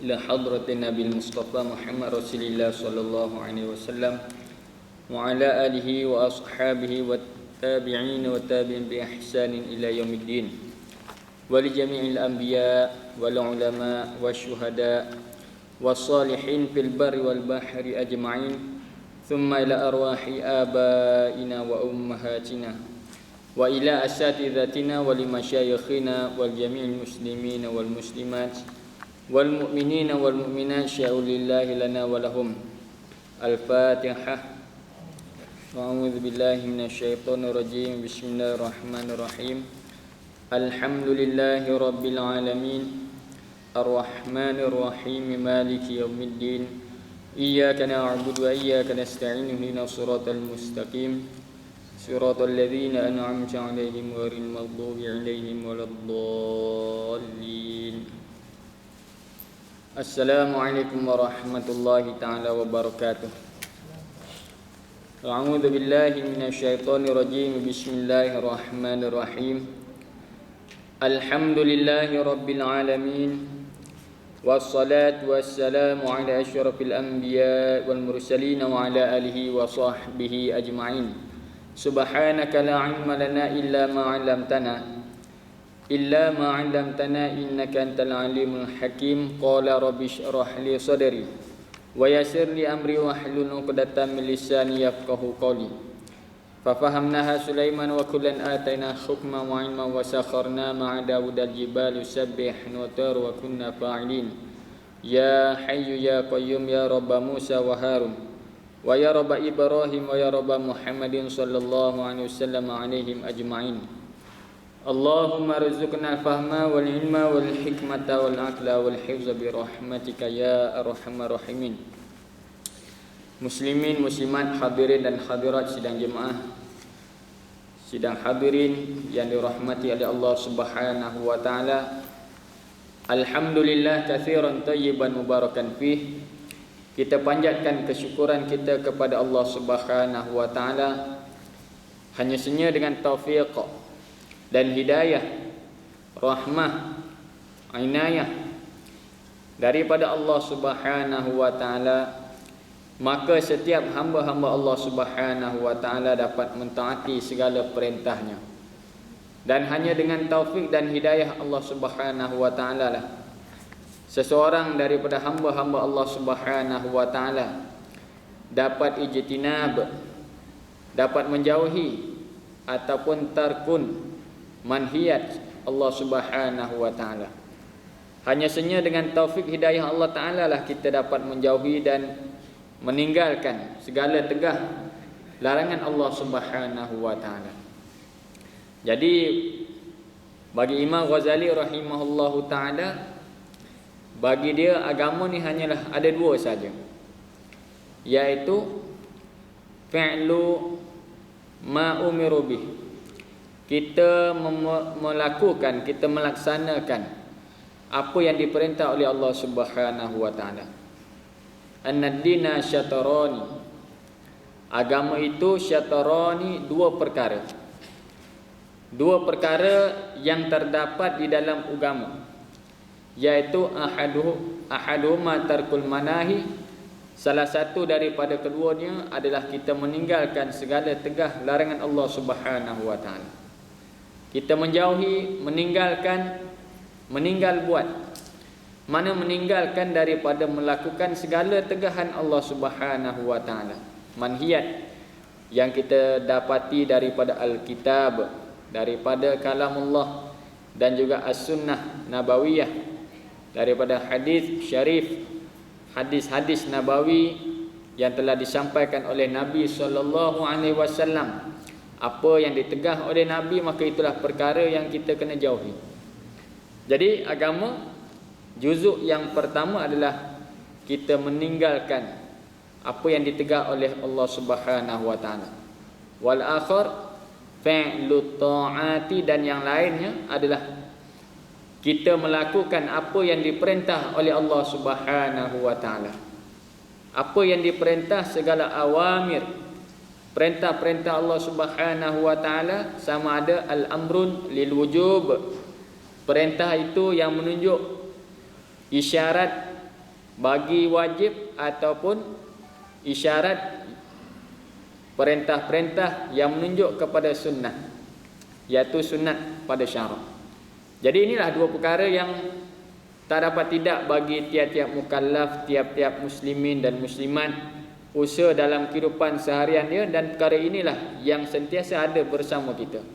إلى حضرة النبي المصطفى محمد رسول الله صلى الله عليه وسلم وعلى آله وأصحابه والتابعين والتابعين بإحسان إلى يوم الدين ولجميع الأنبياء والعلماء والشهداء والصالحين في البر والبحر أجمعين ثم إلى أرواح آبائنا وأمهاتنا وإلى أساتذتنا ولمشايخنا والجميع المسلمين والمسلمات والمؤمنين والمؤمنات شاء لله لنا ولهم. الفاتحة. أعوذ بالله من الشيطان الرجيم. بسم الله الرحمن الرحيم. الحمد لله رب العالمين الرحمن الرحيم مالك يوم الدين إياك نعبد وإياك نستعين اهدنا الصراط المستقيم صراط الذين أنعمت عليهم غير المغضوب عليهم ولا الضالين. Assalamualaikum warahmatullahi ta'ala wabarakatuh. A'udzu billahi minasyaitonir rajim. Bismillahirrahmanirrahim. Alhamdulillahi rabbil alamin. Wassalatu wassalamu ala asyrafil anbiya wal mursalin wa ala alihi wa sahbihi ajma'in. Subhanaka la ilma lana illa ma 'allamtana innaka antal alimul hakim. Qala rabbi shrah li sadri wa yassir li amri wahlul 'uqdatam min lisani yafqahu qawli. Fa fahamnaha Sulaiman wa kullan atayna hukma wa ilma wa sakharna ma'a Daud al-jibal yusabbihna wa tar wa kunna fa'ilin. Ya hayyu ya qayyum ya rabb Musa wa Harun wa ya rabb Ibrahim wa ya rabb Muhammadin sallallahu alaihi wasallam alaihim ajma'in. Allahumma rizqna al-fahma wal ilma wal hikmata wal aqla wal hifza bi rahmatika ya arhamar rahimin. Muslimin muslimat, hadirin dan hadirat sidang jemaah, sidang hadirin yang dirahmati oleh Allah Subhanahu wa taala. Alhamdulillah katsiran tayyiban mubarakan fih. Kita panjatkan kesyukuran kita kepada Allah Subhanahu wa taala hanya saja dengan taufik dan hidayah, rahmah, inayah daripada Allah Subhanahu wa taala, maka setiap hamba-hamba Allah Subhanahu wa taala dapat mentaati segala perintahnya. Dan hanya dengan taufik dan hidayah Allah Subhanahu wa taala lah seseorang daripada hamba-hamba Allah Subhanahu wa taala dapat ijtinab, dapat menjauhi ataupun tarkun manhiyat Allah Subhanahu wa taala. Hanya saja dengan taufik hidayah Allah taala lah kita dapat menjauhi dan meninggalkan segala tegah larangan Allah Subhanahu wa taala. Jadi bagi Imam Ghazali rahimahullahu taala, bagi dia agama ni hanyalah ada dua saja, iaitu fi'lu ma umiru bih. Kita melakukan, kita melaksanakan apa yang diperintah oleh Allah Subhanahu wa taala. An-dina syatarani. Agama itu syatarani, dua perkara. Dua perkara yang terdapat di dalam agama, iaitu ahaduhuma tarkul manahi. Salah satu daripada keduanya adalah kita meninggalkan segala tegah larangan Allah Subhanahu wa taala. Kita menjauhi, meninggal buat. Mana meninggalkan daripada melakukan segala tegahan Allah Subhanahu wa taala. Manhiyat yang kita dapati daripada Al-Kitab, daripada kalamullah dan juga As-Sunnah Nabawiyah, daripada hadis syarif, hadis-hadis nabawi yang telah disampaikan oleh Nabi sallallahu alaihi wasallam. Apa yang ditegah oleh Nabi, maka itulah perkara yang kita kena jauhi. Jadi agama juzuk yang pertama adalah kita meninggalkan apa yang ditegah oleh Allah Subhanahu wa taala. Wal akhar fi'lu ta'ati, dan yang lainnya adalah kita melakukan apa yang diperintah oleh Allah Subhanahu wa taala. Apa yang diperintah, segala awamir, perintah-perintah Allah Subhanahu wa taala, sama ada al-amrun lil wujub, perintah itu yang menunjuk isyarat bagi wajib ataupun isyarat perintah-perintah yang menunjuk kepada sunnah, iaitu sunat pada syarak. Jadi inilah dua perkara yang tak dapat tidak bagi tiap-tiap mukallaf, tiap-tiap muslimin dan muslimat usaha dalam kehidupan seharian dia, dan perkara inilah yang sentiasa ada bersama kita.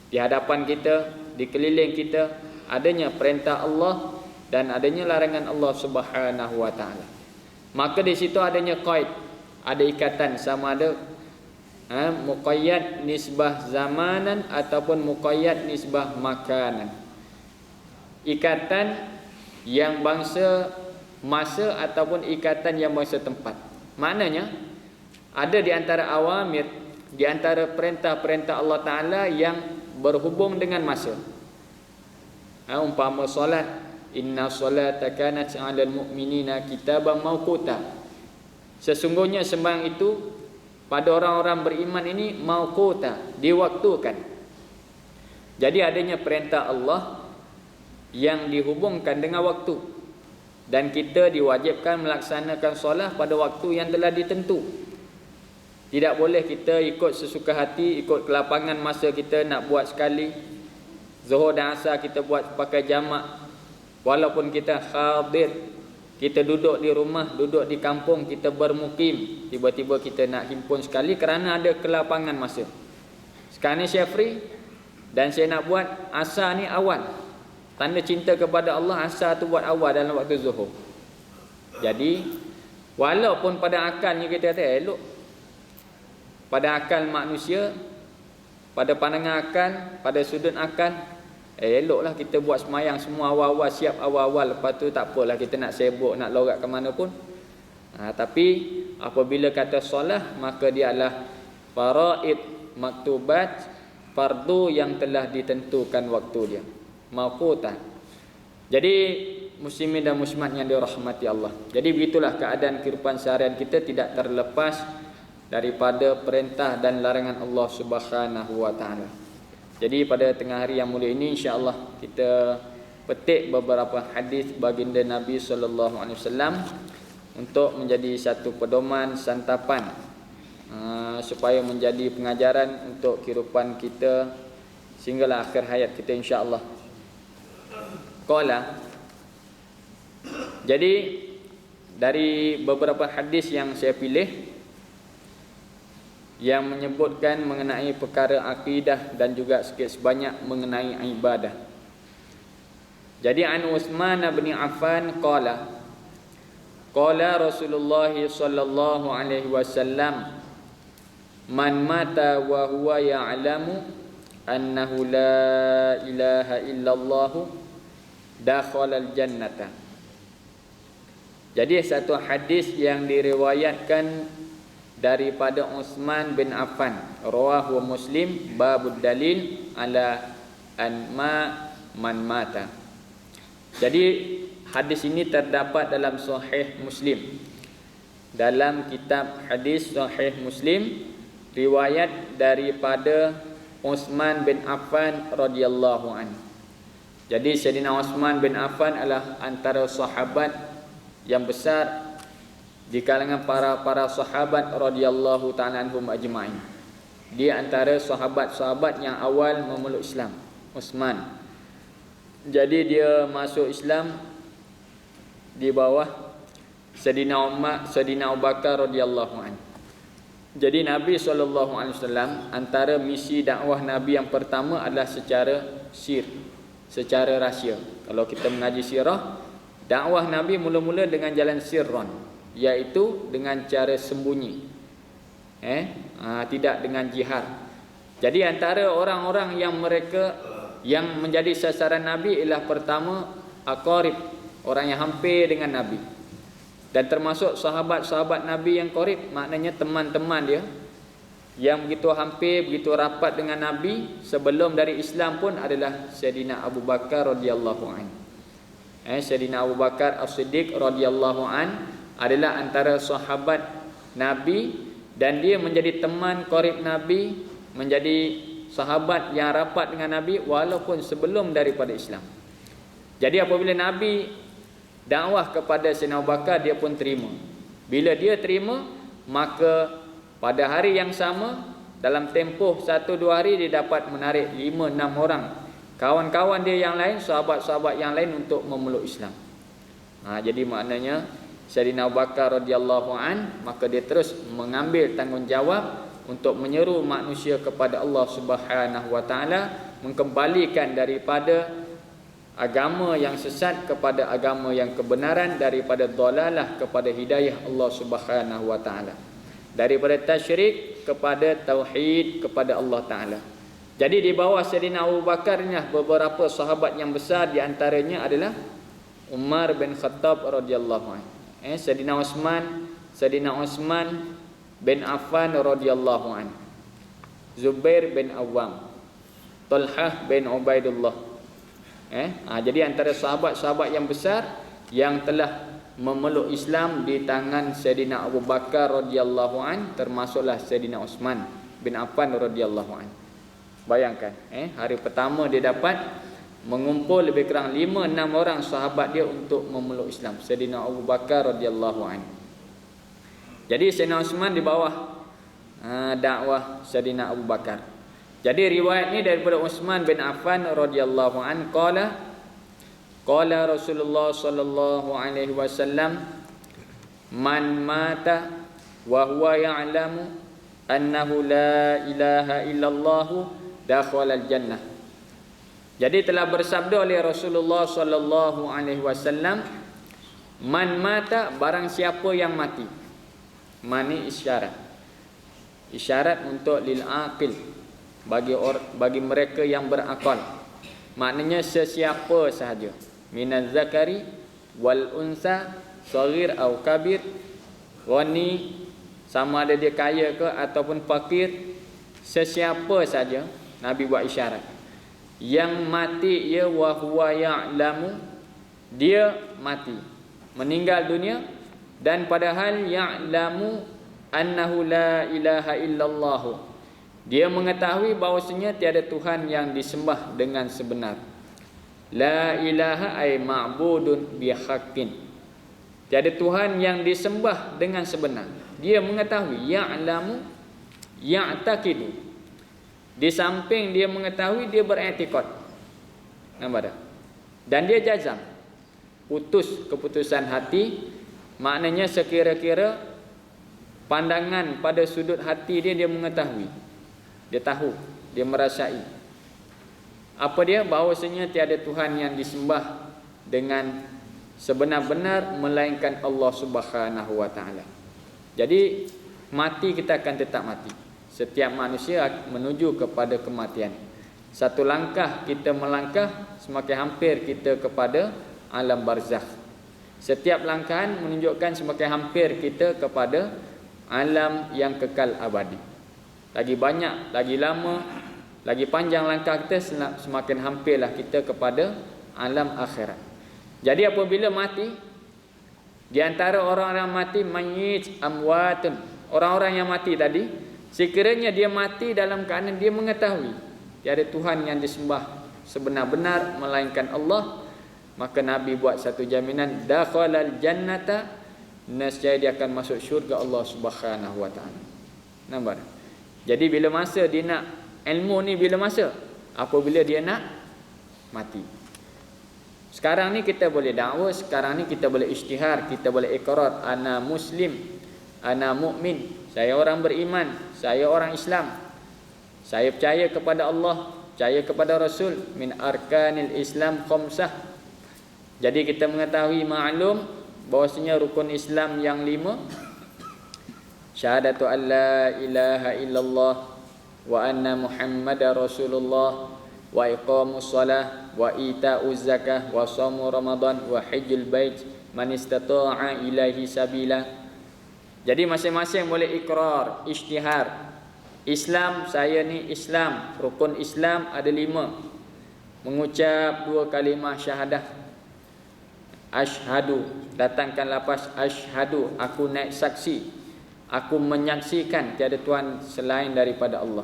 Di hadapan kita, di keliling kita, adanya perintah Allah dan adanya larangan Allah Subhanahu wa taala. Maka di situ adanya qaid, ada ikatan, sama ada muqayyad nisbah zamanan ataupun muqayyad nisbah makanan. Ikatan yang bangsa masa ataupun ikatan yang bangsa tempat. Maknanya ada di antara awamir, di antara perintah-perintah Allah Taala yang berhubung dengan masa. Umpama solat, inna solata kanat 'alal mu'minina kitaban mawquta. Sesungguhnya sembahyang itu pada orang-orang beriman ini mawquta, diwaktukan. Jadi adanya perintah Allah yang dihubungkan dengan waktu, dan kita diwajibkan melaksanakan solat pada waktu yang telah ditentu. Tidak boleh kita ikut sesuka hati, ikut kelapangan masa kita nak buat sekali. Zuhur dan asar kita buat pakai jamak, walaupun kita hadir, kita duduk di rumah, duduk di kampung, kita bermukim, tiba-tiba kita nak himpun sekali kerana ada kelapangan masa. Sekarang ni saya free dan saya nak buat asar ni awal. Tanda cinta kepada Allah, asar tu buat awal dalam waktu zuhur. Jadi walaupun pada akalnya kita kata elok, pada akal manusia, pada pandangan akal, pada sudut akal, eloklah kita buat semayang semua awal-awal, siap awal-awal, lepas tu tak apalah kita nak sibuk, nak lorak ke mana pun. Tapi apabila kata solat, maka dia adalah faraid maktubat, fardu yang telah ditentukan waktu dia, mawqutan. Jadi muslimin dan muslimat yang dirahmati Allah, jadi begitulah keadaan kehidupan seharian kita, tidak terlepas daripada perintah dan larangan Allah Subhanahu wa taala. Jadi pada tengah hari yang mulia ini, insya-Allah kita petik beberapa hadis baginda Nabi sallallahu alaihi wasallam untuk menjadi satu pedoman santapan, supaya menjadi pengajaran untuk kehidupan kita sehinggalah akhir hayat kita, insya-Allah. Qala, jadi dari beberapa hadis yang saya pilih yang menyebutkan mengenai perkara akidah dan juga sikit sebanyak mengenai ibadah. Jadi an Utsman bin Affan qala, qala Rasulullah sallallahu alaihi wasallam, man mata wa huwa ya'lamu annahu la ilaha illallah dakhala al-jannata. Jadi satu hadis yang diriwayatkan daripada Utsman bin Affan, rawahu Muslim, babud dalil ala anma man mata. Jadi hadis ini terdapat dalam Sahih Muslim, dalam kitab hadis Sahih Muslim, riwayat daripada Utsman bin Affan radhiyallahu anhu. Jadi Sayyidina Utsman bin Affan adalah antara sahabat yang besar di kalangan para sahabat radhiyallahu ta'ala anhum ajma'in. Dia antara sahabat-sahabat yang awal memeluk Islam, Utsman. Jadi dia masuk Islam di bawah Sayyidina Umar, Sayyidina Abu Bakar radhiyallahu anhu. Jadi Nabi SAW, antara misi dakwah Nabi yang pertama adalah secara sir, secara rahsia. Kalau kita mengaji sirah, dakwah Nabi mula-mula dengan jalan sirron, iaitu dengan cara sembunyi, tidak dengan jihar. Jadi antara orang-orang yang mereka yang menjadi sasaran Nabi ialah pertama aqarib, orang yang hampir dengan Nabi. Dan termasuk sahabat-sahabat Nabi yang qarib, maknanya teman-teman dia yang begitu hampir, begitu rapat dengan Nabi sebelum dari Islam pun adalah Sayyidina Abu Bakar radhiyallahu anhu. Sayyidina Abu Bakar As-Siddiq radhiyallahu anhu adalah antara sahabat Nabi, dan dia menjadi teman qarib Nabi, menjadi sahabat yang rapat dengan Nabi walaupun sebelum daripada Islam. Jadi apabila Nabi dakwah kepada Sayyidina Abu Bakar, dia pun terima. Bila dia terima, maka pada hari yang sama, dalam tempoh 1-2 hari, dia dapat menarik 5-6 orang kawan-kawan dia yang lain, sahabat-sahabat yang lain untuk memeluk Islam. Jadi maknanya Sayyidina Abu Bakar radhiyallahu an, maka dia terus mengambil tanggungjawab untuk menyeru manusia kepada Allah Subhanahu wa taala, mengembalikan daripada agama yang sesat kepada agama yang kebenaran, daripada dhalalah kepada hidayah Allah Subhanahu wa taala, daripada tasyrik kepada tauhid kepada Allah taala. Jadi di bawah Sayyidina Abu Bakar ni beberapa sahabat yang besar, di antaranya adalah Umar bin Khattab radhiyallahu anhu, Sayyidina Utsman bin Affan radhiyallahu anhu, Zubair bin Awam, Talhah bin Ubaidullah. Jadi antara sahabat-sahabat yang besar yang telah memeluk Islam di tangan Sayyidina Abu Bakar radhiyallahu an, termasuklah Sayyidina Utsman bin Affan radhiyallahu an. Bayangkan, hari pertama dia dapat mengumpul lebih kurang 5-6 orang sahabat dia untuk memeluk Islam, Sayyidina Abu Bakar radhiyallahu an. Jadi Sayyidina Utsman di bawah dakwah Sayyidina Abu Bakar. Jadi riwayat ni daripada Utsman bin Affan radhiyallahu an, qala Rasulullah sallallahu alaihi wasallam, man mata wa huwa ya'lamu annahu la ilaha illallah dakhala al-jannah. Jadi telah bersabda oleh Rasulullah sallallahu alaihi wasallam, man mata, barang siapa yang mati. Mani isyarat untuk lil aqil, bagi mereka yang berakal. Maknanya sesiapa sahaja, minaz zakari wal unsa, saghir atau kabir, ghani, sama ada dia kaya ke ataupun fakir, sesiapa saja Nabi buat isyarat, yang mati ia wa huwa ya'lamu, dia mati, meninggal dunia, dan padahal ya'lamu annahu la ilaha illallah, dia mengetahui bahawasanya tiada Tuhan yang disembah dengan sebenar. La ilaha ay ma'budun bihaqqin, tiada Tuhan yang disembah dengan sebenar. Dia mengetahui, ya'lamu, ya'taqidu, di samping dia mengetahui, dia beriktikad. Nampak tak? Dan dia jazam, putus keputusan hati. Maknanya sekira-kira pandangan pada sudut hati dia mengetahui, dia tahu, dia merasai. Apa dia? Bahawasanya tiada Tuhan yang disembah dengan sebenar-benar melainkan Allah Subhanahu wa taala. Jadi mati, kita akan tetap mati. Setiap manusia menuju kepada kematian. Satu langkah kita melangkah, semakin hampir kita kepada alam barzakh. Setiap langkahan menunjukkan semakin hampir kita kepada alam yang kekal abadi. Lagi banyak, lagi lama, lagi panjang langkah kita, semakin hampirlah kita kepada alam akhirat. Jadi apabila mati, di antara orang-orang mati, mayyit amwatun, orang-orang yang mati tadi, sekiranya dia mati dalam keadaan dia mengetahui tiada Tuhan yang disembah sebenar-benar melainkan Allah, maka Nabi buat satu jaminan, dakhalal jannata, nescaya dia akan masuk syurga Allah Subhanahu wa taala. Nampak? Jadi bila masa dia nak ilmu ni, bila masa? Apabila dia nak mati. Sekarang ni kita boleh dakwah, sekarang ni kita boleh isytihar, kita boleh iqrar, ana muslim, ana mukmin, saya orang beriman, saya orang Islam, saya percaya kepada Allah, percaya kepada Rasul, min arkanil Islam khamsah. Jadi kita mengetahui maklum bahwasanya rukun Islam yang 5, syahadatu an la ilaha illallah wa anna muhammadar rasulullah, wa iqamus salah, wa ita'uz zakah, wa shaum ramadan, wa hajjul bait, man istata'a ilaihi sabila. Jadi masing-masing boleh ikrar, isytihar. Islam, saya ni Islam, rukun Islam ada 5. Mengucap 2 kalimah syahadah. Asyhadu, datangkan lafaz asyhadu, aku naik saksi, aku menyaksikan tiada Tuhan selain daripada Allah,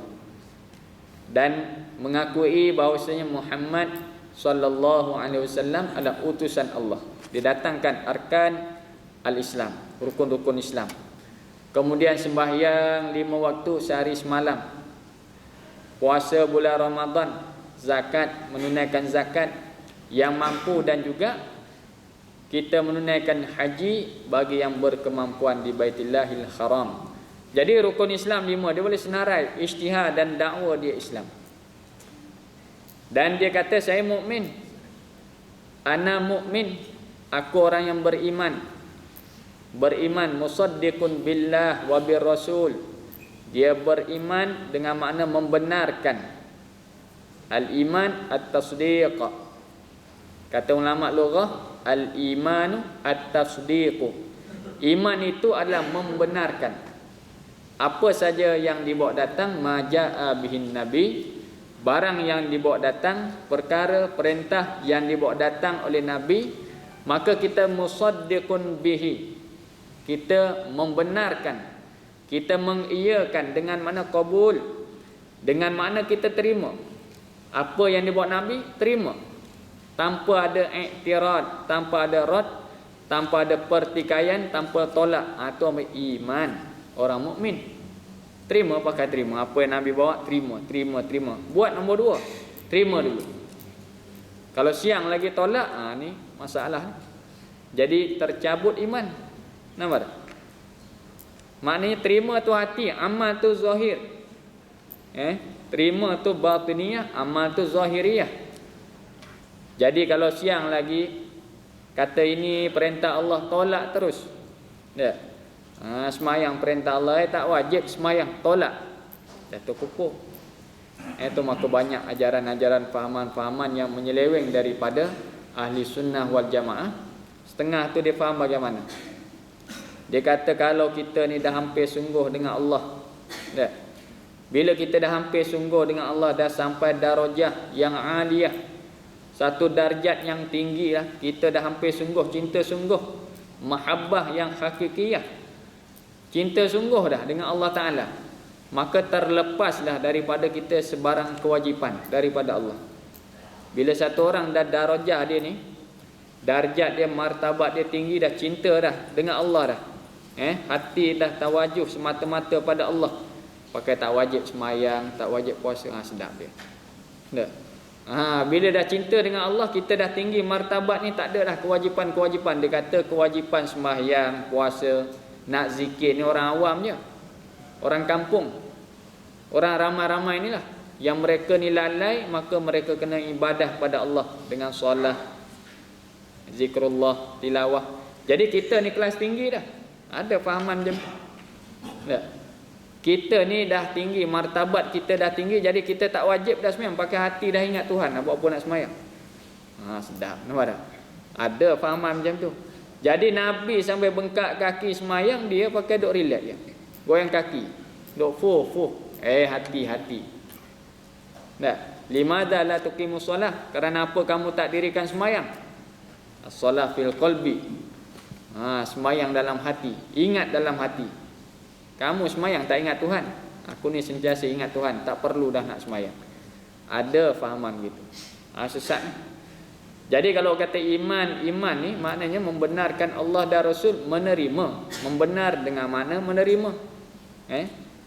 dan mengakui bahawasanya Muhammad sallallahu alaihi wasallam adalah utusan Allah. Didatangkan arkan al-Islam, rukun-rukun Islam. Kemudian sembahyang 5 waktu sehari semalam. Puasa bulan Ramadan, zakat, menunaikan zakat yang mampu, dan juga kita menunaikan haji bagi yang berkemampuan di Baitillahil Haram. Jadi rukun Islam 5 dia boleh senarai ijtihad dan dakwah dia Islam. Dan dia kata saya mukmin. Ana mukmin, aku orang yang beriman. Beriman musaddiqun billah wa bir rasul. Dia beriman dengan makna membenarkan. Al-iman at-tasdiq. Kata ulama lughah, al-imanu at-tasdiq. Iman itu adalah membenarkan apa saja yang dibawa datang, majaa bihin nabi, barang yang dibawa datang, perkara perintah yang dibawa datang oleh nabi, maka kita musaddiqun bihi. Kita membenarkan, kita mengiyakan dengan makna qabul, dengan makna kita terima. Apa yang dibawa nabi, terima. Tanpa ada i'tirad, tanpa ada rad, tanpa ada pertikaian, tanpa tolak. Itu iman orang mukmin. Terima pakai terima. Apa yang nabi bawa, terima. Buat nombor 2, terima dulu. Kalau siang lagi tolak, ni masalah. Jadi tercabut iman. Nampak tak? Maknanya terima tu hati, amal tu zahir. Terima tu batiniyah, amal tu zahiriyah. Jadi kalau siang lagi kata ini perintah Allah, tolak terus. Ya. Semayang perintah Allah tak wajib semayang, tolak. Jatuh kukuh. Itu maka banyak ajaran-ajaran fahaman-fahaman yang menyeleweng daripada ahli sunnah wal jamaah. Setengah tu dia faham bagaimana. Dia kata kalau kita ni dah hampir sungguh dengan Allah, ya. Bila kita dah hampir sungguh dengan Allah, dah sampai darajah yang aliyah, satu darjat yang tinggi lah, kita dah hampir sungguh, cinta sungguh, mahabbah yang hakikiyah, cinta sungguh dah dengan Allah Ta'ala, maka terlepaslah daripada kita sebarang kewajipan daripada Allah. Bila satu orang dah darajah dia ni, darjat dia, martabat dia tinggi, dah cinta dah dengan Allah dah, hati dah tawajuh semata-mata pada Allah, pakai tak wajib semayang, tak wajib puasa, sedap dia. Tak? Bila dah cinta dengan Allah, kita dah tinggi martabat ni, tak ada dah kewajipan-kewajipan. Dia kata kewajipan sembahyang, puasa, nak zikir ni orang awam je, orang kampung, orang ramai-ramai inilah yang mereka ni lalai, maka mereka kena ibadah pada Allah dengan solat, zikrullah, tilawah. Jadi kita ni kelas tinggi dah, ada fahaman je. Tak? Kita ni dah tinggi, martabat kita dah tinggi, jadi kita tak wajib dah semayang, pakai hati dah ingat Tuhan, nak buat apa nak semayang. Sedap, nampak tak? Ada fahaman macam tu. Jadi Nabi sampai bengkak kaki semayang, dia pakai duk relax je, goyang kaki, duk fuh. Hati-hati. Tak? Limadha la tuqimus solah, kerana apa kamu tak dirikan semayang? As-solah fil qalbi. Semayang dalam hati, ingat dalam hati. Kamu semayang tak ingat Tuhan, aku ni sentiasa ingat Tuhan, tak perlu dah nak semayang. Ada fahaman gitu. Sesat. Jadi kalau kata iman ni maknanya membenarkan Allah dan Rasul, menerima. Membenar dengan mana menerima.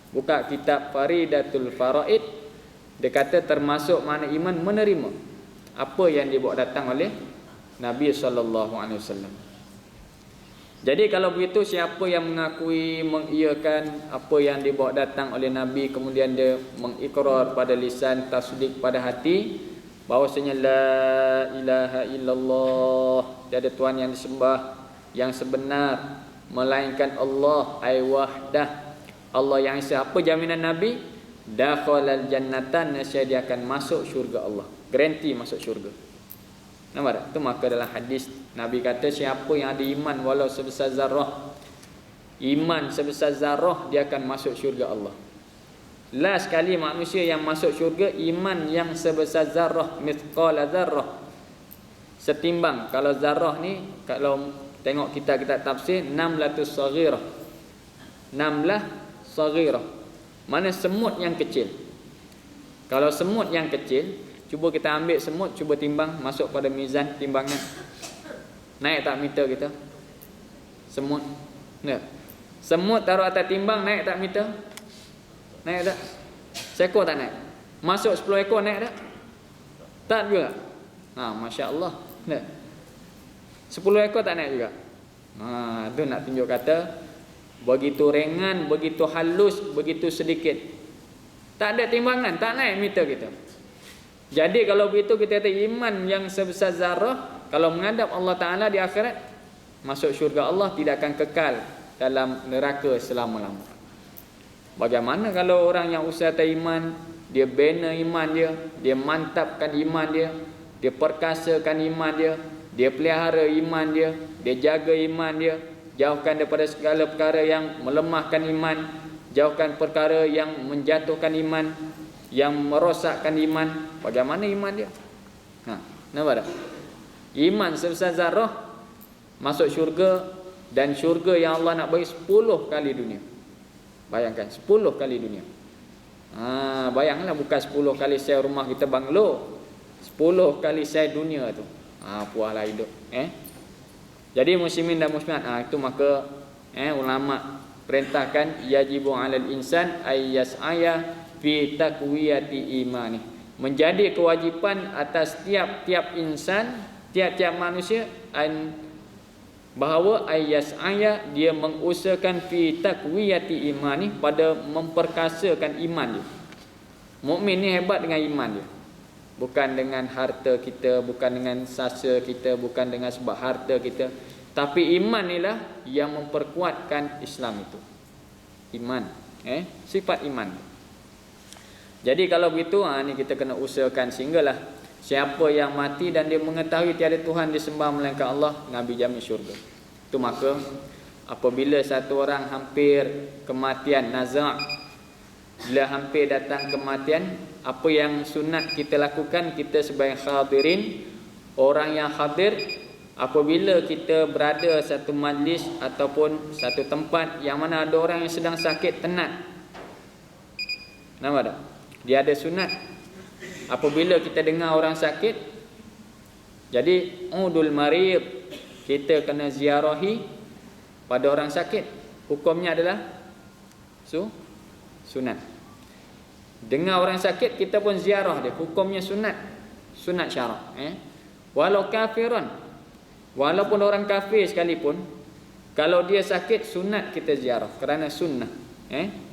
Buka kitab Faridatul Faraid, dia kata termasuk makna iman menerima apa yang dibawa datang oleh Nabi SAW. Jadi kalau begitu, siapa yang mengakui, mengiyakan apa yang dibawa datang oleh Nabi, kemudian dia mengikrar pada lisan, tasdik pada hati, bahawasanya la ilaha illallah, tiada Tuhan yang disembah yang sebenar melainkan Allah, ai wahdah, Allah yang esa. Apa jaminan Nabi? Dakhalal jannatan, nescaya dia akan masuk syurga Allah, garanti masuk syurga. Nampak tak? Itu maka dalam hadis Nabi kata siapa yang ada iman walau sebesar zarrah, iman sebesar zarrah, dia akan masuk syurga Allah. Last sekali manusia yang masuk syurga, iman yang sebesar zarrah, mithqala zarrah, setimbang. Kalau zarrah ni, kalau tengok kita tafsir, namlatus saghirah, namlah saghirah, mana semut yang kecil. Kalau semut yang kecil, Cuba kita ambil semut, cuba timbang, masuk pada mizan timbangan. Naik tak meter kita? Semut. Ya. Semut taruh atas timbang, naik tak meter? Naik tak? Seekor tak naik? Masuk 10 ekor naik tak? Tak juga. Masya Allah. Ya. 10 ekor tak naik juga. Itu nak tunjuk kata begitu ringan, begitu halus, begitu sedikit. Tak ada timbangan, tak naik meter kita. Jadi kalau begitu kita kata iman yang sebesar zarah, kalau menghadap Allah Ta'ala di akhirat, masuk syurga Allah, tidak akan kekal dalam neraka selama-lamanya. Bagaimana kalau orang yang usaha iman, dia bina iman dia, dia mantapkan iman dia, dia perkasakan iman dia pelihara iman dia jaga iman dia, jauhkan daripada segala perkara yang melemahkan iman, jauhkan perkara yang menjatuhkan iman, yang merosakkan iman. Bagaimana iman dia? Nampak tak? Iman sebesar zarah masuk syurga, dan syurga yang Allah nak bagi 10 kali dunia. Bayangkan 10 kali dunia. Bayangkanlah, bukan 10 kali saya rumah kita banglo, 10 kali saya dunia tu. Puaslah hidup. Jadi muslimin dan muslimat, itu maka ulama perintahkan yajibu 'alal insan ay yas'aya fi taqwiyati imani. Menjadi kewajipan atas tiap-tiap insan, tiap-tiap manusia, bahawa ayas'aya, dia mengusahakan fi taqwiyati imani, pada memperkasakan iman dia. Mukmin ni hebat dengan iman dia. Bukan dengan harta kita, bukan dengan sasa kita, bukan dengan sebab harta kita, tapi iman inilah yang memperkuatkan Islam itu. Iman, sifat iman. Jadi kalau begitu, ni kita kena usahakan sehinggalah siapa yang mati dan dia mengetahui tiada Tuhan disembah melainkan Allah, Nabi jamin syurga. Itu maka apabila satu orang hampir kematian, nazak, bila hampir datang kematian, apa yang sunat kita lakukan, kita sebagai hadirin, orang yang hadir, apabila kita berada satu majlis ataupun satu tempat yang mana ada orang yang sedang sakit tenat, nampak tak? Dia ada sunat. Apabila kita dengar orang sakit, jadi udul marid, kita kena ziarahi pada orang sakit. Hukumnya adalah sunat. Dengar orang sakit, kita pun ziarah dia, hukumnya sunat. Sunat syarak. Walau kafiran, walaupun orang kafir sekalipun, kalau dia sakit, sunat kita ziarah, kerana sunnah.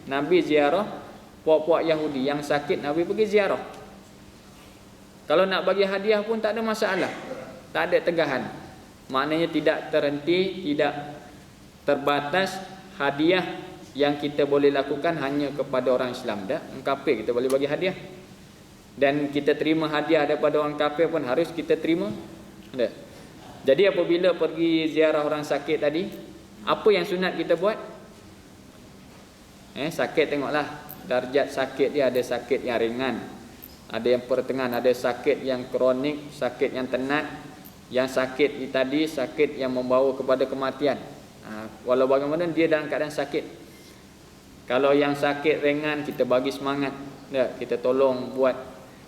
Nabi ziarah puak-puak Yahudi yang sakit, Nabi pergi ziarah. Kalau nak bagi hadiah pun tak ada masalah, tak ada tegahan. Maknanya tidak terhenti, tidak terbatas hadiah yang kita boleh lakukan hanya kepada orang Islam. Orang kafir kita boleh bagi hadiah, dan kita terima hadiah daripada orang kafir pun harus kita terima. Jadi apabila pergi ziarah orang sakit tadi, apa yang sunat kita buat? Sakit, tengoklah darjat sakit dia. Ada sakit yang ringan, ada yang pertengahan, ada sakit yang kronik, sakit yang tenat. Yang sakit tadi sakit yang membawa kepada kematian. Walau bagaimana dia dalam keadaan sakit. Kalau yang sakit ringan, kita bagi semangat, kita tolong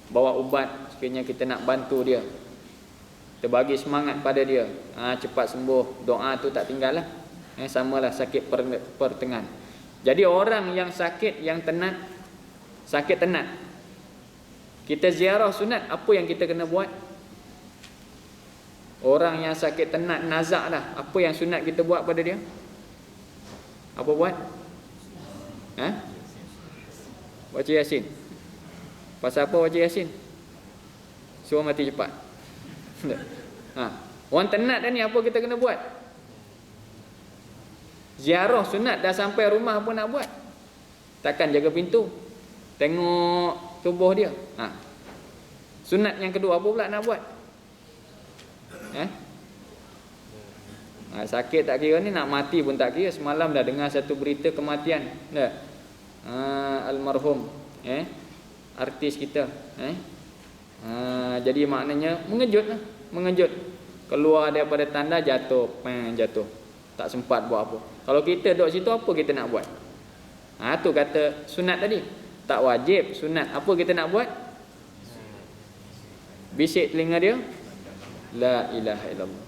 bawa ubat, sekiranya kita nak bantu dia, kita bagi semangat pada dia, cepat sembuh. Doa tu tak tinggal lah. Samalah sakit pertengahan. Jadi orang yang sakit, yang tenat, sakit tenat, kita ziarah sunat. Apa yang kita kena buat? Orang yang sakit tenat, nazak lah, apa yang sunat kita buat pada dia? Apa buat? Baca Yasin. Pasal apa baca Yasin? Suruh mati cepat. Orang tenat dah ni, apa kita kena buat? Ziarah sunat. Dah sampai rumah pun nak buat, takkan jaga pintu, tengok tubuh dia. Sunat yang kedua, apa pula nak buat? Sakit tak kira ni, nak mati pun tak kira. Semalam dah dengar satu berita kematian almarhum artis kita. Jadi maknanya mengejut. Keluar daripada tanda, jatuh. Tak sempat buat apa. Kalau kita duduk situ, apa kita nak buat? Tu kata sunat tadi. Tak wajib, sunat. Apa kita nak buat? Bisik telinga dia, la ilaha illallah.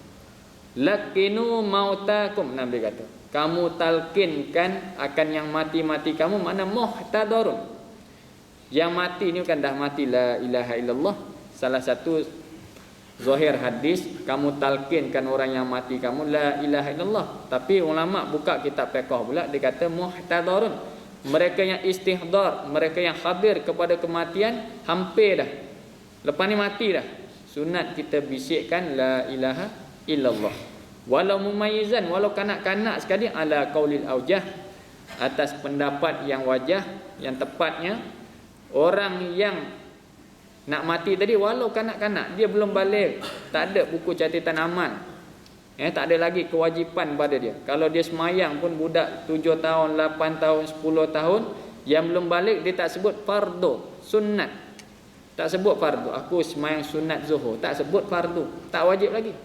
Lakinu mautakum, Nabi kata, kamu talkinkan akan yang mati-mati kamu, mana muhtadarun. Yang mati ni kan dah mati, la ilaha illallah. Salah satu zahir hadis, kamu talkinkan orang yang mati kamu, la ilaha illallah. Tapi ulama buka kitab fiqh pula, dia kata muhtadarun, mereka yang istihdar, mereka yang hadir kepada kematian, hampir dah, lepas ni mati dah, sunat kita bisikkan la ilaha illallah. Walau mumayyizan, walau kanak-kanak sekali, ala qaulil aujah, atas pendapat yang wajah, yang tepatnya, orang yang nak mati tadi walau kanak-kanak, dia belum balik, tak ada buku catatan amal, tak ada lagi kewajipan pada dia. Kalau dia semayang pun budak 7 tahun, 8 tahun, 10 tahun yang belum balik, dia tak sebut fardu, sunat. Tak sebut fardu, aku semayang sunat zuhur, tak sebut fardu, tak wajib lagi.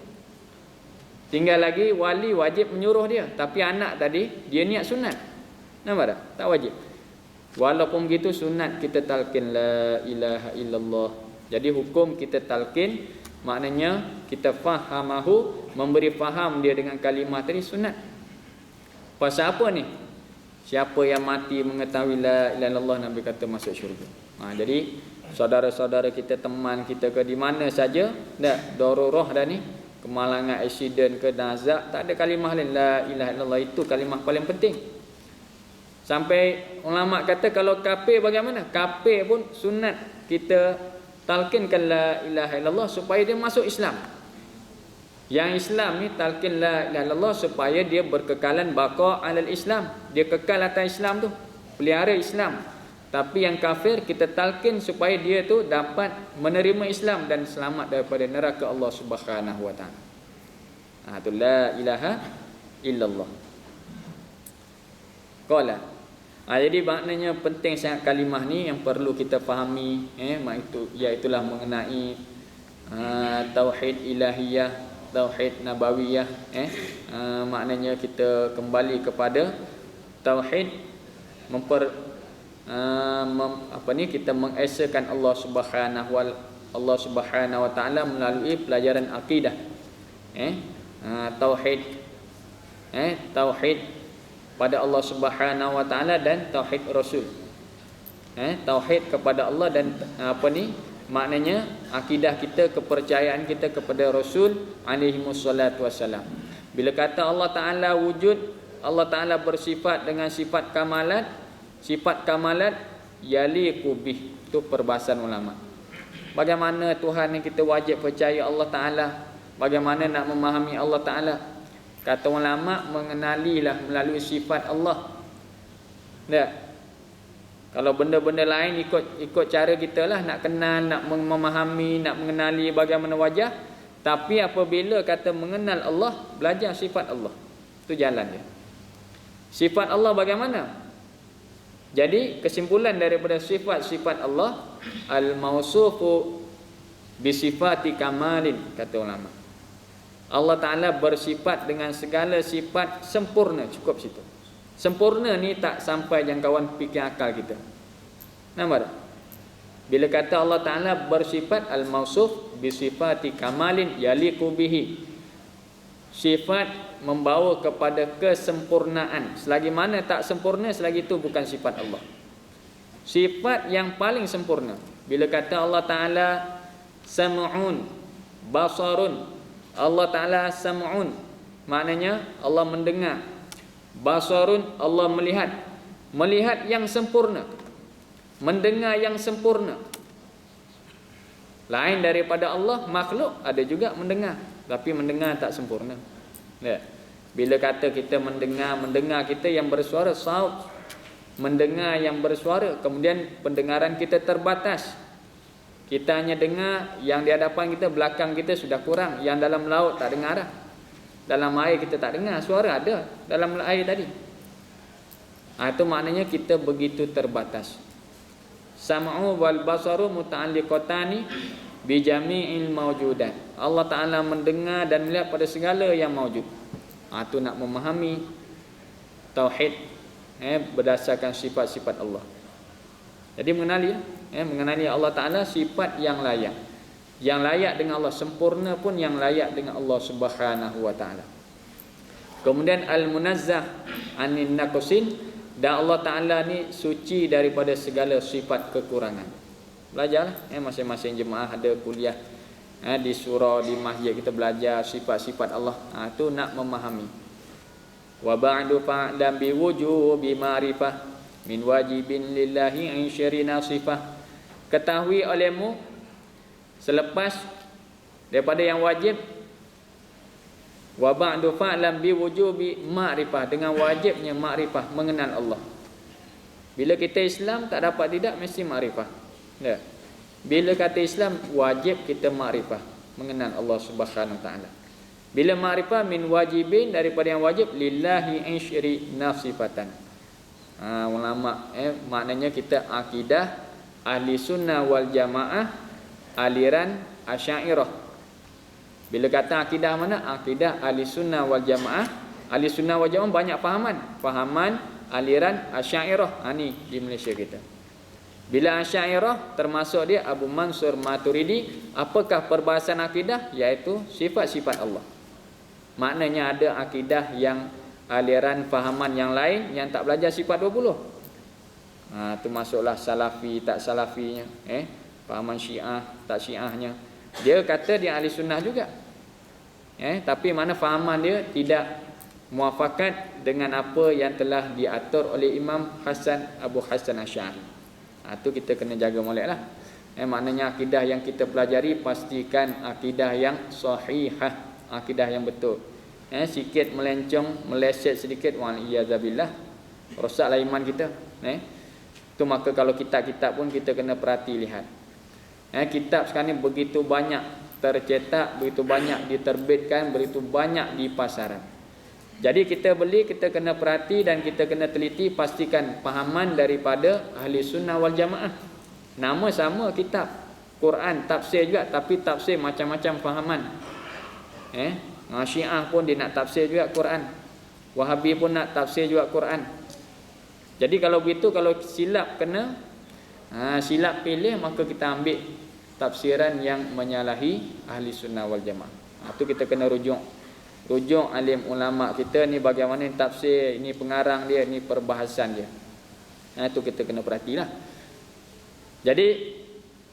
Tinggal lagi wali wajib menyuruh dia, tapi anak tadi dia niat sunat, nampak tak? Tak wajib. Walaupun begitu sunat kita talqin la ilaha illallah. Jadi hukum kita talqin maknanya kita fahamahu, memberi faham dia dengan kalimah tadi, sunat. Pasal apa ni? Siapa yang mati mengetahui la ilaha illallah, Nabi kata masuk syurga. Jadi saudara-saudara kita, teman kita ke di mana saja, dah darurah dah ni, kemalangan, aksiden ke nazak, tak ada kalimah lain, la ilaha illallah, itu kalimah paling penting. Sampai ulama kata kalau kafir bagaimana? Kafir pun sunat kita talqinkan la ilaha illallah supaya dia masuk Islam. Yang Islam ni talqin la ilaha illallah supaya dia berkekalan baqa alal Islam, dia kekal atas Islam tu, pelihara Islam. Tapi yang kafir kita talqin supaya dia tu dapat menerima Islam dan selamat daripada neraka Allah Subhanahu wa taala. Tu la ilaha illallah. Qala. Jadi maknanya penting sangat kalimah ni yang perlu kita fahami, iaitulah mengenai tauhid ilahiyah, tauhid nabawiyah, maknanya kita kembali kepada tauhid, kita mengesakan Allah Subhanahu wa taala melalui pelajaran akidah. Tauhid pada Allah Subhanahu wa taala dan tauhid Rasul. Tauhid kepada Allah dan maknanya akidah kita, kepercayaan kita kepada Rasul alaihi wassalatu wassalam. Bila kata Allah taala wujud, Allah taala bersifat dengan sifat kamalat, sifat kamalat yaliqu bih, itu perbahasan ulama. Bagaimana Tuhan yang kita wajib percaya Allah taala, bagaimana nak memahami Allah taala? Kata ulama, mengenalilah melalui sifat Allah. Tak? Kalau benda-benda lain ikut cara kita lah, nak kenal, nak memahami, nak mengenali bagaimana wajah. Tapi apabila kata mengenal Allah, belajar sifat Allah, itu jalan dia. Sifat Allah bagaimana? Jadi kesimpulan daripada sifat-sifat Allah, al-mausufu bisifati kamalin, kata ulama. Allah Ta'ala bersifat dengan segala sifat sempurna, cukup situ. Sempurna ni tak sampai jangkauan fikir akal kita. Nampak tak? Bila kata Allah Ta'ala bersifat al-mausuf bisifati kamalin yaliqu bihi, sifat membawa kepada kesempurnaan. Selagi mana tak sempurna, selagi itu bukan sifat Allah. Sifat yang paling sempurna, bila kata Allah Ta'ala sam'un basarun, Allah Ta'ala sam'un, maknanya Allah mendengar. Basarun, Allah melihat. Melihat yang sempurna, mendengar yang sempurna. Lain daripada Allah, makhluk ada juga mendengar, tapi mendengar tak sempurna. Bila kata kita mendengar kita yang bersuara, saut, mendengar yang bersuara, kemudian pendengaran kita terbatas. Kita hanya dengar yang di hadapan kita, belakang kita sudah kurang. Yang dalam laut tak dengar dah. Dalam air kita tak dengar, suara ada dalam air tadi. Itu maknanya kita begitu terbatas. Sam'u wal basaru muta'alliqatani bi jami'il mawjudat. Allah Ta'ala mendengar dan melihat pada segala yang mawjud. Itu nak memahami tauhid berdasarkan sifat-sifat Allah. Jadi mengenali Allah Ta'ala sifat yang layak. yang layak dengan Allah, sempurna pun yang layak dengan Allah Subhanahu wa taala. Kemudian al-munazzah anin naqsin, dan Allah Taala ni suci daripada segala sifat kekurangan. Belajarlah, masing-masing jemaah ada kuliah di surau, di masjid, kita belajar sifat-sifat Allah. Tu nak memahami. Wa ba'du fa'lam bi wujubi ma'rifah min wajibin lillahi in syarina sifah. Ketahui olehmu selepas daripada yang wajib, wa ba'du fa'lam bi wujubi ma'rifah, dengan wajibnya ma'rifah, mengenal Allah. Bila kita Islam tak dapat tidak mesti ma'rifah. Ya. Bila kata Islam wajib kita ma'rifah, mengenal Allah Subhanahu wa taala. Bila ma'rifah min wajibin, daripada yang wajib, lillahi insyri nafsifatan. Ulama maknanya kita akidah ahli sunnah wal jamaah, aliran Asy'ariyah. Bila kata akidah mana? Akidah ahli sunnah wal jamaah. Ahli sunnah wal jamaah banyak fahaman aliran Asy'ariyah. Ni di Malaysia kita. Bila Asy'ariyah termasuk dia Abu Mansur Maturidi. Apakah perbahasan akidah? Iaitu sifat-sifat Allah. Maknanya ada akidah yang aliran fahaman yang lain yang tak belajar sifat 20. Tu masuklah salafi tak salafinya, fahaman Syiah tak Syiahnya. Dia kata dia ahli sunnah juga, tapi mana fahaman dia tidak muafakat dengan apa yang telah diatur oleh Imam Hasan Abu Hasan Asy'ari. Tu kita kena jaga moleklah. Maknanya akidah yang kita pelajari pastikan akidah yang sahihah, akidah yang betul. Sikit melencong, meleset sedikit, wa'iyadzabillah, rosaklah iman kita. Tu maka kalau kitab-kitab pun kita kena perhati lihat. Kitab sekarang ni begitu banyak tercetak, begitu banyak diterbitkan, begitu banyak di pasaran. Jadi kita beli, kita kena perhati dan kita kena teliti, pastikan pahaman daripada ahli sunnah wal jamaah. Nama sama kitab, Quran, tafsir juga, tapi tafsir macam-macam fahaman. Syiah pun dia nak tafsir juga Quran, Wahabi pun nak tafsir juga Quran. Jadi kalau begitu, kalau silap kena silap pilih, maka kita ambil tafsiran yang menyalahi ahli sunnah wal jamaah. Itu kita kena rujuk alim ulama kita ni, bagaimana ni tafsir, ini pengarang dia, ini perbahasan dia. Itu kita kena perhatilah. Jadi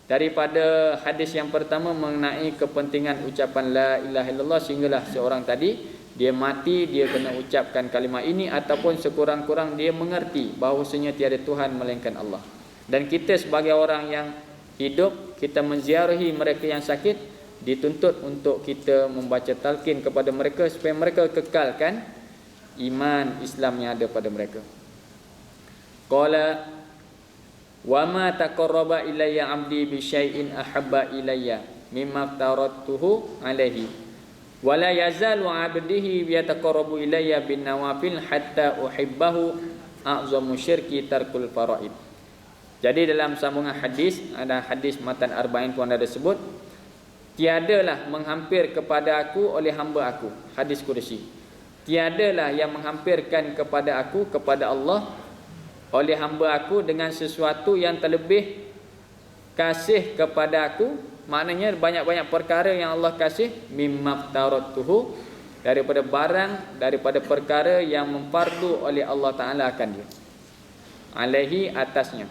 daripada hadis yang pertama mengenai kepentingan ucapan la ilaha illallah, sehinggalah seorang tadi dia mati, dia kena ucapkan kalimah ini, ataupun sekurang-kurang dia mengerti bahawasanya tiada Tuhan melainkan Allah. Dan kita sebagai orang yang hidup, kita menziarahi mereka yang sakit, dituntut untuk kita membaca talqin kepada mereka supaya mereka kekalkan iman Islam yang ada pada mereka. Qala wa ma taqarraba ilayya 'abdi bi syai'in ahabba ilayya mimma aftaratuhu alaihi wa la yazalu 'abdihi yataqarrabu ilayya bin nawafil hatta uhibbahu a'zamu syirki tarkul faraid. Jadi dalam sambungan hadis, ada hadis matan arba'in pun ada sebut, tiadalah menghampir kepada aku oleh hamba aku, hadis kursi, tiadalah yang menghampirkan kepada aku, kepada Allah, oleh hamba aku dengan sesuatu yang terlebih kasih kepada aku. Maknanya banyak-banyak perkara yang Allah kasih, mimma aftaratuhu, daripada barang, daripada perkara yang memfardu oleh Allah Ta'ala akan dia, alaihi, atasnya.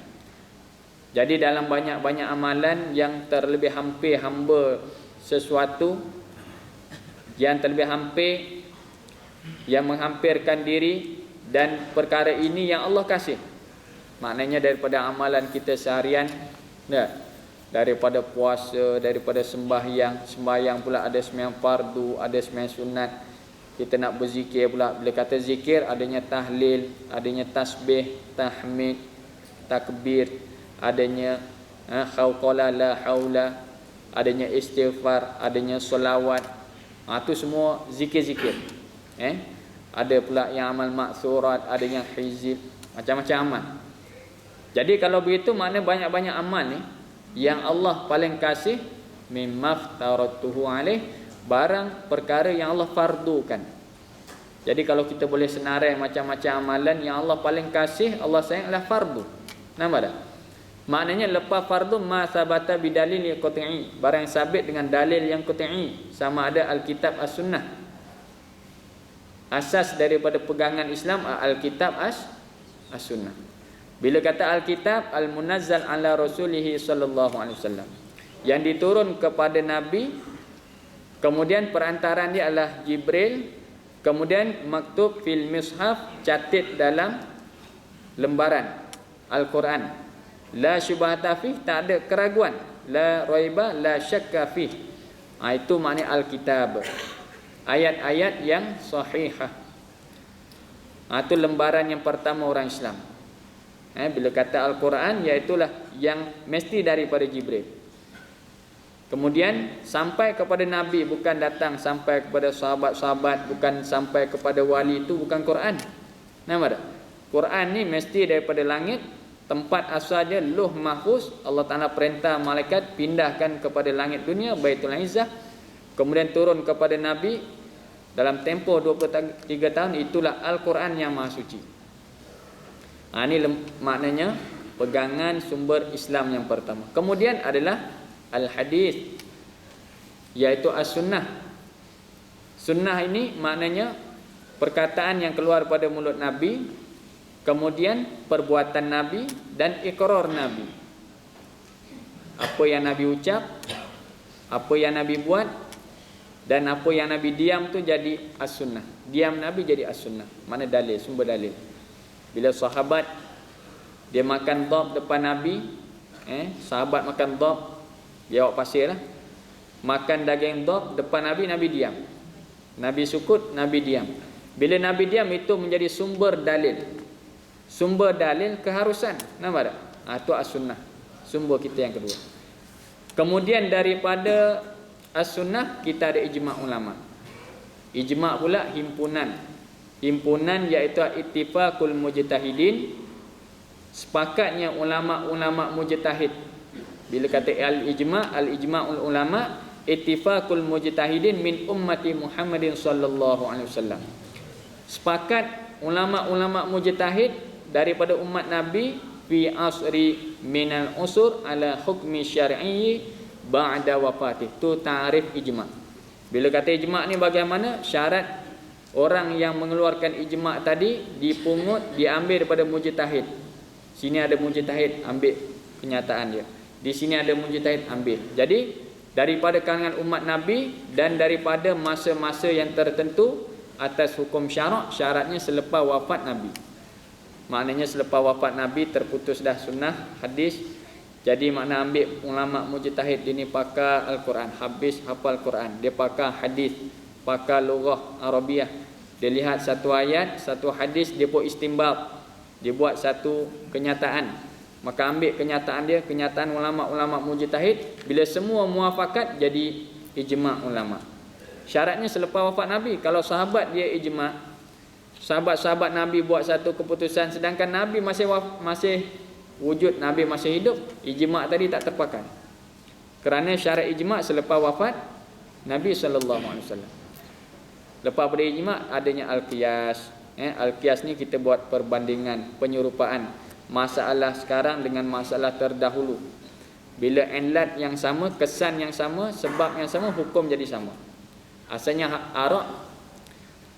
Jadi dalam banyak-banyak amalan yang terlebih hampir hamba sesuatu yang terlebih hampir, yang menghampirkan diri, dan perkara ini yang Allah kasih. Maknanya daripada amalan kita seharian, daripada puasa, daripada sembahyang pula ada sembahyang fardu, ada sembahyang sunat. Kita nak berzikir pula, bila kata zikir adanya tahlil, adanya tasbih, tahmid, takbir, adanya khawqala la haula, adanya istighfar, adanya solawat. Itu semua zikir-zikir. Ada pula yang amal maksurat, ada yang hizib, macam-macam amal. Jadi kalau begitu, makna banyak-banyak amal ni yang Allah paling kasih, mimma aftaratuhu alaih, barang perkara yang Allah fardukan. Jadi kalau kita boleh senarai macam-macam amalan yang Allah paling kasih, Allah sayang adalah fardu. Nampak tak? Maknanya lepas fardu ma sabata bidalil qat'i, barang yang sabit dengan dalil yang qat'i, sama ada Alkitab as-sunnah. Asas daripada pegangan Islam Alkitab as-sunnah. Bila kata Alkitab, al-munazzal ala rasulih sallallahu alaihi wasallam, yang diturun kepada Nabi, kemudian perantaraan dia adalah Jibril, kemudian maktub fil mushaf, catat dalam lembaran Al-Quran. La syubhata fih, tak ada keraguan. La raiba, la syakka fih. Itu makna Alkitab. Ayat-ayat yang sahihah. Itu lembaran yang pertama orang Islam. Bila kata Al-Quran, iaitulah yang mesti daripada Jibril. Kemudian sampai kepada Nabi, bukan datang sampai kepada sahabat-sahabat, bukan sampai kepada wali, itu bukan Quran. Nampak tak? Quran ni mesti daripada langit, tempat asalnya Lauh Mahfuz. Allah Ta'ala perintah malaikat pindahkan kepada langit dunia, Baitul Izzah, kemudian turun kepada Nabi dalam tempoh 23 tahun. Itulah Al-Quran yang maha suci. Ini maknanya pegangan sumber Islam yang pertama. Kemudian adalah Al-Hadis, iaitu As-Sunnah. Sunnah ini maknanya perkataan yang keluar pada mulut Nabi, kemudian perbuatan Nabi dan ikrar Nabi. Apa yang Nabi ucap, apa yang Nabi buat, dan apa yang Nabi diam tu jadi as-sunnah. Diam Nabi jadi as-sunnah. Mana dalil, sumber dalil. Bila sahabat dia makan dhab depan Nabi, sahabat makan dhab, dia awak pasir lah. Makan daging dhab depan Nabi, Nabi diam. Nabi sukut, Nabi diam. Bila Nabi diam, itu menjadi sumber dalil. Sumber dalil keharusan. Nampak tak? Itu as-sunnah. Sumber kita yang kedua. Kemudian daripada as-sunnah, kita ada ijma' ulama. Ijma' pula himpunan. Himpunan iaitu ittifaqul mujtahidin, sepakatnya ulama-ulama mujtahid. Bila kata al-ijma'ul ulama, ittifaqul mujtahidin min ummati Muhammadin sallallahu alaihi wasallam. Sepakat ulama-ulama mujtahid daripada umat Nabi fi asri minal usur ala hukmi syar'i ba'da wafatih. Tu ta'rif ijma'. Bila kata ijma' ni bagaimana? Syarat orang yang mengeluarkan ijma' tadi dipungut, diambil daripada mujtahid. Sini ada mujtahid, ambil kenyataan dia. Di sini ada mujtahid, ambil. Jadi daripada kalangan umat Nabi dan daripada masa-masa yang tertentu atas hukum syarak, syaratnya selepas wafat Nabi. Maknanya selepas wafat Nabi terputus dah sunnah, hadis. Jadi makna ambil ulama mujtahid ini pakar Al-Quran, habis hafal Quran. Dia pakar hadis, pakar lughah Arabiah. Dia lihat satu ayat, satu hadis, dia buat istinbat. Dia buat satu kenyataan. Maka ambil kenyataan dia, kenyataan ulama-ulama mujtahid. Bila semua muafakat, jadi ijma' ulama. Syaratnya selepas wafat Nabi. Kalau sahabat dia ijma', sahabat-sahabat Nabi buat satu keputusan, sedangkan Nabi masih wujud, Nabi masih hidup, ijma' tadi tak terpakai. Kerana syarat ijma' selepas wafat Nabi sallallahu alaihi wasallam. Lepas pada ijma' adanya al-qiyas. Al-qiyas ni kita buat perbandingan, penyerupaan masalah sekarang dengan masalah terdahulu. Bila ilat yang sama, kesan yang sama, sebab yang sama, hukum jadi sama. Asalnya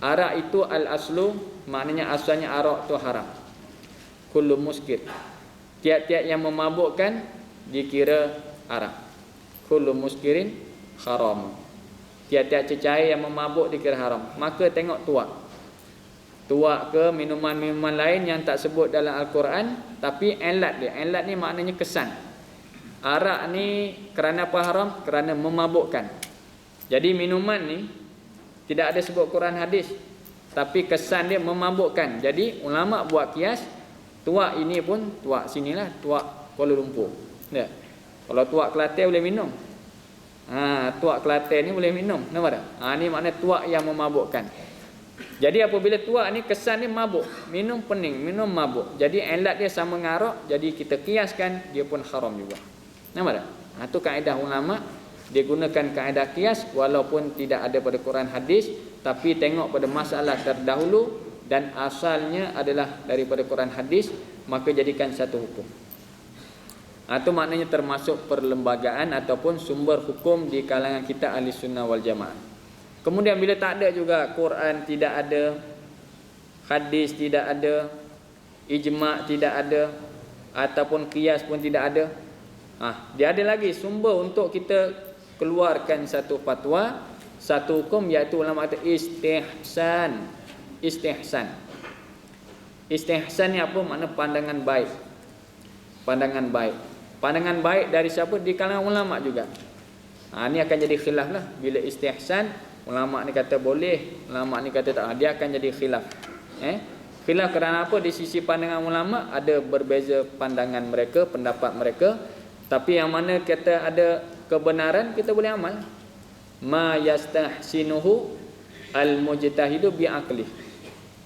arak itu al-aslu, maknanya asalnya arak itu haram. Kullu muskir, tiap-tiap yang memabukkan dikira arak. Kullu muskirin haram, tiap-tiap cecair yang memabuk dikira haram. Maka tengok tuak ke minuman-minuman lain yang tak sebut dalam Al-Quran, tapi ilat dia, ilat ni maknanya kesan. Arak ni kerana apa haram? Kerana memabukkan. Jadi minuman ni tidak ada sebut Quran hadis, tapi kesan dia memabukkan. Jadi ulama buat kias, tuak ini pun tuak sinilah, tuak Kuala Lumpur. Ya. Kalau tuak Kelantan boleh minum. Tuak Kelantan ni boleh minum. Nampak tak? Ni makna tuak yang memabukkan. Jadi apabila tuak ni kesan dia mabuk, minum pening, minum mabuk. Jadi ilat dia sama dengan arak, jadi kita kiaskan dia pun haram juga. Nampak tak? Itu kaedah ulama. Dia gunakan kaedah kias walaupun tidak ada pada Quran hadis, tapi tengok pada masalah terdahulu dan asalnya adalah daripada Quran hadis, maka jadikan satu hukum. Itu maknanya termasuk perlembagaan ataupun sumber hukum di kalangan kita ahli sunnah wal jamaah. Kemudian bila tak ada juga, Quran tidak ada, hadis tidak ada, ijma' tidak ada, ataupun qiyas pun tidak ada. Dia ada lagi sumber untuk kita keluarkan satu fatwa, satu hukum, iaitu ulama kata istihsan. Istihsan. Istihsan ni apa? Makna pandangan baik. Pandangan baik. Pandangan baik dari siapa? Di kalangan ulama juga. Ni akan jadi khilaf lah. Bila istihsan, ulama ni kata boleh, ulama ni kata tak. Dia akan jadi khilaf. Khilaf kerana apa? Di sisi pandangan ulama ada berbeza pandangan mereka, pendapat mereka. Tapi yang mana kata ada kebenaran, kita boleh amal. Ma yastahsinuhu al-mujtahidu bi'aqlih.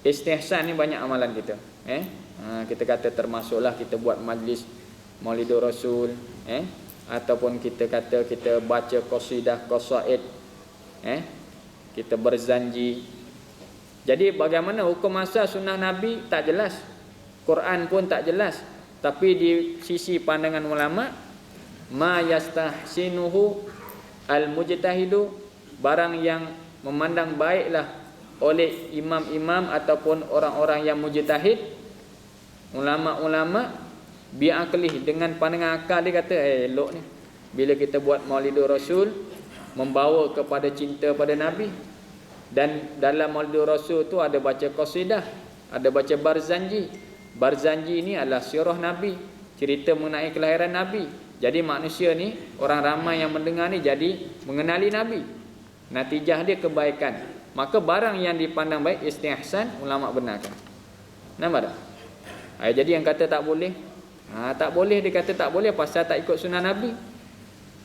Istihsan ni banyak amalan kita. Kita kata termasuklah kita buat majlis Maulidur Rasul, ataupun kita kata kita baca qasidah, qasaid, kita berzanji. Jadi bagaimana hukum asal sunnah Nabi tak jelas, Quran pun tak jelas, tapi di sisi pandangan ulama, ma yastahsinuhu al-mujtahidu, barang yang memandang baiklah oleh imam-imam ataupun orang-orang yang mujtahid, ulama-ulama, bi'aqlih, dengan pandangan akal. Dia kata elok ni bila kita buat Maulidur Rasul membawa kepada cinta pada Nabi. Dan dalam Maulidur Rasul tu ada baca qasidah, ada baca barzanji. Barzanji ni adalah sirah Nabi, cerita mengenai kelahiran Nabi. Jadi manusia ni, orang ramai yang mendengar ni jadi mengenali Nabi. Natijah dia kebaikan. Maka barang yang dipandang baik, istihsan, ulama benarkan. Nampak tak? Jadi yang kata tak boleh, tak boleh, dia kata tak boleh pasal tak ikut sunnah Nabi.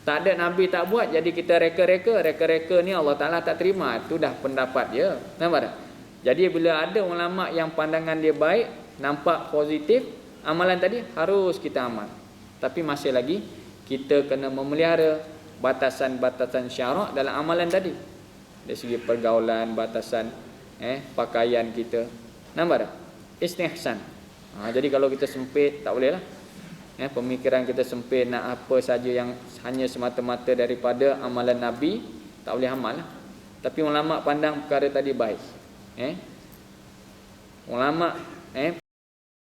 Tak ada Nabi tak buat, jadi kita reka-reka ni Allah Ta'ala tak terima. Itu dah pendapat dia. Nampak tak? Jadi bila ada ulama yang pandangan dia baik, nampak positif, amalan tadi harus kita amal. Tapi masih lagi kita kena memelihara batasan-batasan syarak dalam amalan tadi. Dari segi pergaulan, batasan pakaian kita. Nampak tak? Istihsan. Jadi kalau kita sempit, tak boleh lah. Pemikiran kita sempit, nak apa saja yang hanya semata-mata daripada amalan Nabi, tak boleh amal lah. Tapi ulama pandang perkara tadi baik. Ulama